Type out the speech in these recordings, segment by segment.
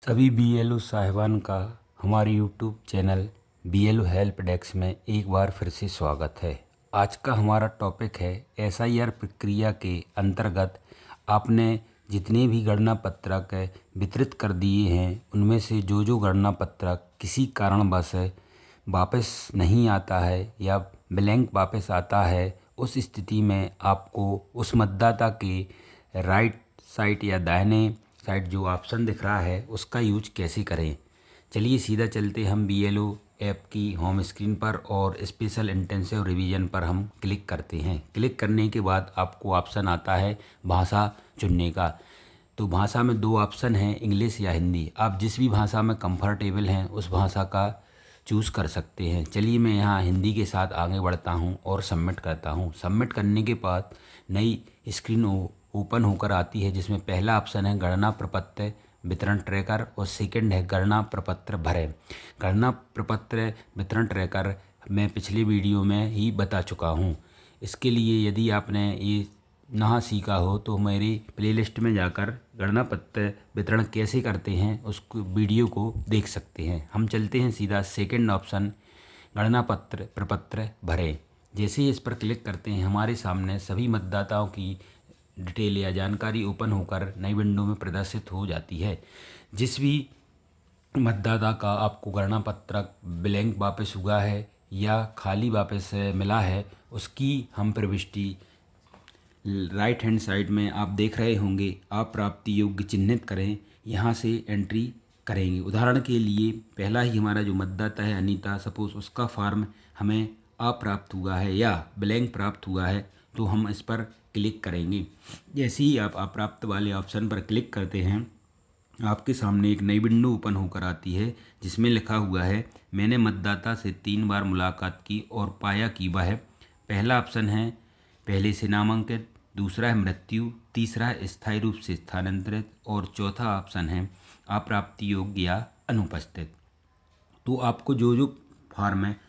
सभी बीएलओ साहिबान का हमारे YouTube channel BLO help desk में एक बार फिर से स्वागत है। आज का हमारा टॉपिक है एसआईआर प्रक्रिया के अंतर्गत आपने जितने भी गणना पत्रक वितरित कर दिए हैं उनमें से जो गणना पत्रक किसी कारणवश वापस नहीं आता है या ब्लैंक वापस आता है, उस स्थिति में आपको उस मतदाता के राइट साइड या दाहिने साइड जो ऑप्शन दिख रहा है उसका यूज कैसे करें। चलिए सीधा चलते हम बीएलओ ऐप की होम स्क्रीन पर और स्पेशल इंटेंसिव रिवीजन पर हम क्लिक करते हैं। क्लिक करने के बाद आपको ऑप्शन आता है भाषा चुनने का। तो भाषा में दो ऑप्शन हैं, इंग्लिश या हिंदी। आप जिस भी भाषा में कंफर्टेबल हैं उस भाषा का चूज़ कर सकते हैं। चलिए मैं यहाँ हिंदी के साथ आगे बढ़ता हूँ और सबमिट करता हूँ। सबमिट करने के बाद नई स्क्रीन ओपन होकर आती है जिसमें पहला ऑप्शन है गणना प्रपत्र वितरण ट्रैकर और सेकंड है गणना प्रपत्र भरें। गणना प्रपत्र वितरण ट्रैकर मैं पिछले वीडियो में ही बता चुका हूँ। इसके लिए यदि आपने ये ना सीखा हो तो मेरी प्लेलिस्ट में जाकर गणना पत्र वितरण कैसे करते हैं उस वीडियो को देख सकते हैं। हम चलते हैं सीधा सेकंड ऑप्शन गणना पत्र प्रपत्र भरें। जैसे ही इस पर क्लिक करते हैं हमारे सामने सभी मतदाताओं की डिटेल या जानकारी ओपन होकर नई विंडो में प्रदर्शित हो जाती है। जिस भी मतदाता का आपको गणना पत्रक ब्लैंक वापस हुआ है या खाली वापस मिला है उसकी हम प्रविष्टि राइट हैंड साइड में आप देख रहे होंगे आप प्राप्ति योग्य चिन्हित करें, यहाँ से एंट्री करेंगे। उदाहरण के लिए पहला ही हमारा जो मतदाता है अनीता, सपोज उसका फॉर्म हमें अप्राप्त हुआ है या ब्लैंक प्राप्त हुआ है तो हम इस पर क्लिक करेंगे। जैसे ही आप अप्राप्त वाले ऑप्शन पर क्लिक करते हैं आपके सामने एक नई विंडो ओपन होकर आती है जिसमें लिखा हुआ है मैंने मतदाता से 3 बार मुलाकात की और पाया कि वह, पहला ऑप्शन है पहले से नामांकित, दूसरा है मृत्यु, तीसरा है स्थायी रूप से स्थानांतरित और चौथा ऑप्शन है अप्राप्ति योग्य या अनुपस्थित। तो आपको जो फॉर्म है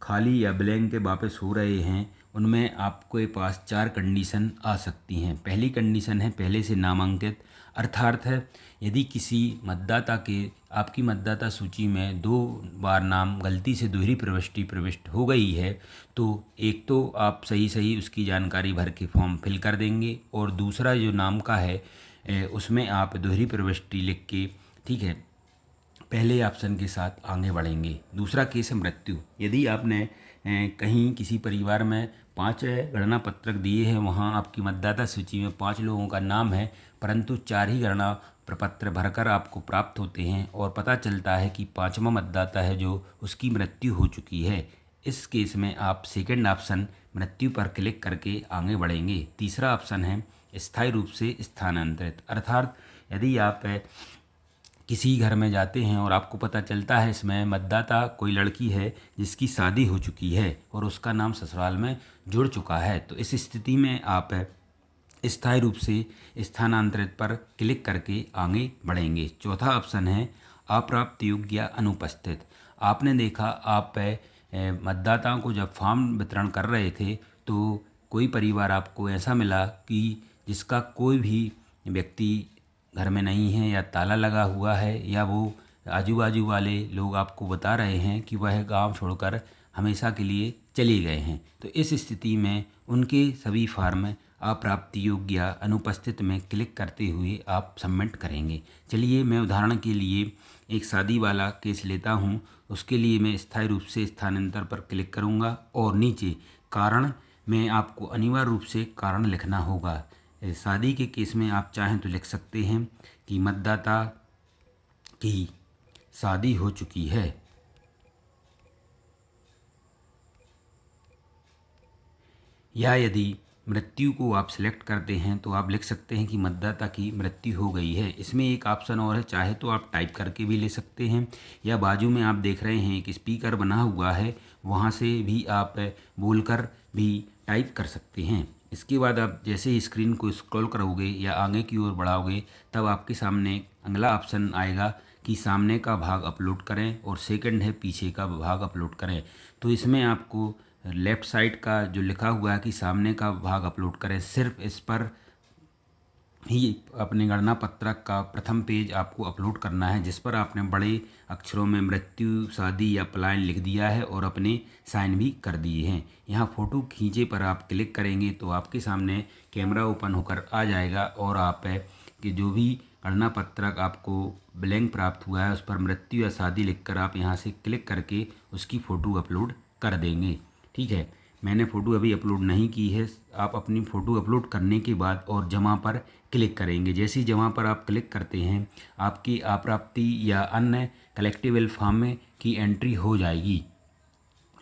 खाली या ब्लैंक के वापस हो रहे हैं उनमें आपके पास 4 कंडीशन आ सकती हैं। पहली कंडीशन है पहले से नामांकित, अर्थात है यदि किसी मतदाता के आपकी मतदाता सूची में 2 बार नाम गलती से दोहरी प्रविष्टि प्रविष्ट हो गई है तो एक तो आप सही उसकी जानकारी भर के फॉर्म फिल कर देंगे और दूसरा जो नाम का है उसमें आप दोहरी प्रविष्टि लिख के, ठीक है, पहले ऑप्शन के साथ आगे बढ़ेंगे। दूसरा केस है मृत्यु। यदि आपने कहीं किसी परिवार में 5 गणना पत्रक दिए हैं, वहाँ आपकी मतदाता सूची में 5 लोगों का नाम है परंतु 4 ही गणना प्रपत्र भरकर आपको प्राप्त होते हैं और पता चलता है कि 5वां मतदाता है जो उसकी मृत्यु हो चुकी है। इस केस में आप सेकंड ऑप्शन मृत्यु पर क्लिक करके आगे बढ़ेंगे। तीसरा ऑप्शन है स्थायी रूप से स्थानांतरित, अर्थात यदि आप किसी घर में जाते हैं और आपको पता चलता है इसमें मतदाता कोई लड़की है जिसकी शादी हो चुकी है और उसका नाम ससुराल में जुड़ चुका है, तो इस स्थिति में आप स्थायी रूप से स्थानांतरित पर क्लिक करके आगे बढ़ेंगे। चौथा ऑप्शन है अप्राप्त योग्य या अनुपस्थित। आपने देखा आप मतदाताओं को जब फॉर्म वितरण कर रहे थे तो कोई परिवार आपको ऐसा मिला कि जिसका कोई भी व्यक्ति घर में नहीं है या ताला लगा हुआ है या वो आजू बाजू वाले लोग आपको बता रहे हैं कि वह गांव छोड़कर हमेशा के लिए चले गए हैं, तो इस स्थिति में उनके सभी फॉर्म अप्राप्ति योग्य या अनुपस्थित में क्लिक करते हुए आप सबमिट करेंगे। चलिए मैं उदाहरण के लिए एक शादी वाला केस लेता हूं। उसके लिए मैं स्थायी रूप से स्थानांतर पर क्लिक करूंगा और नीचे कारण में आपको अनिवार्य रूप से कारण लिखना होगा। शादी के केस में आप चाहें तो लिख सकते हैं कि मतदाता की शादी हो चुकी है, या यदि मृत्यु को आप सिलेक्ट करते हैं तो आप लिख सकते हैं कि मतदाता की मृत्यु हो गई है। इसमें एक ऑप्शन और है, चाहे तो आप टाइप करके भी ले सकते हैं या बाजू में आप देख रहे हैं एक स्पीकर बना हुआ है वहाँ से भी आप बोलकर भी टाइप कर सकते हैं। इसके बाद आप जैसे ही स्क्रीन को स्क्रॉल करोगे या आगे की ओर बढ़ाओगे तब आपके सामने अगला ऑप्शन आएगा कि सामने का भाग अपलोड करें और सेकंड है पीछे का भाग अपलोड करें। तो इसमें आपको लेफ़्ट साइड का जो लिखा हुआ है कि सामने का भाग अपलोड करें, सिर्फ इस पर ही अपने गणना पत्रक का प्रथम पेज आपको अपलोड करना है, जिस पर आपने बड़े अक्षरों में मृत्यु, शादी या पलायन लिख दिया है और अपने साइन भी कर दिए हैं। यहाँ फ़ोटो खींचे पर आप क्लिक करेंगे तो आपके सामने कैमरा ओपन होकर आ जाएगा और आप कि जो भी गणना पत्रक आपको ब्लैंक प्राप्त हुआ है उस पर मृत्यु या शादी लिखकर आप यहाँ से क्लिक करके उसकी फ़ोटो अपलोड कर देंगे। ठीक है, मैंने फ़ोटो अभी अपलोड नहीं की है। आप अपनी फ़ोटो अपलोड करने के बाद और जमा पर क्लिक करेंगे। जैसे ही जमा पर आप क्लिक करते हैं आपकी अप्राप्ति या अन्य कलेक्टिबल फॉर्म की एंट्री हो जाएगी।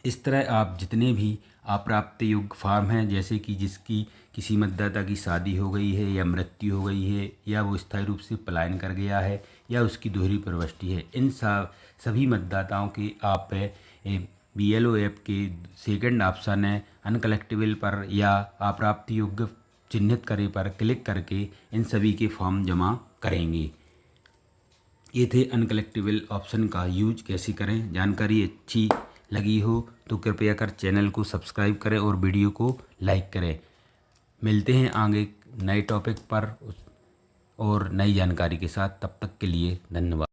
इस तरह आप जितने भी अप्राप्त योग्य फार्म हैं, जैसे कि जिसकी किसी मतदाता की शादी हो गई है या मृत्यु हो गई है या वो स्थायी रूप से पलायन कर गया है या उसकी दोहरी प्रविष्टि है, इन सभी मतदाताओं के आप BLO ऐप के सेकंड ऑप्शन है अनकलेक्टिबल पर या अप्राप्त योग्य चिन्हित करे पर क्लिक करके इन सभी के फॉर्म जमा करेंगे। ये थे अनकलेक्टिबल ऑप्शन का यूज कैसे करें। जानकारी अच्छी लगी हो तो कृपया कर चैनल को सब्सक्राइब करें और वीडियो को लाइक करें। मिलते हैं आगे नए टॉपिक पर और नई जानकारी के साथ। तब तक के लिए धन्यवाद।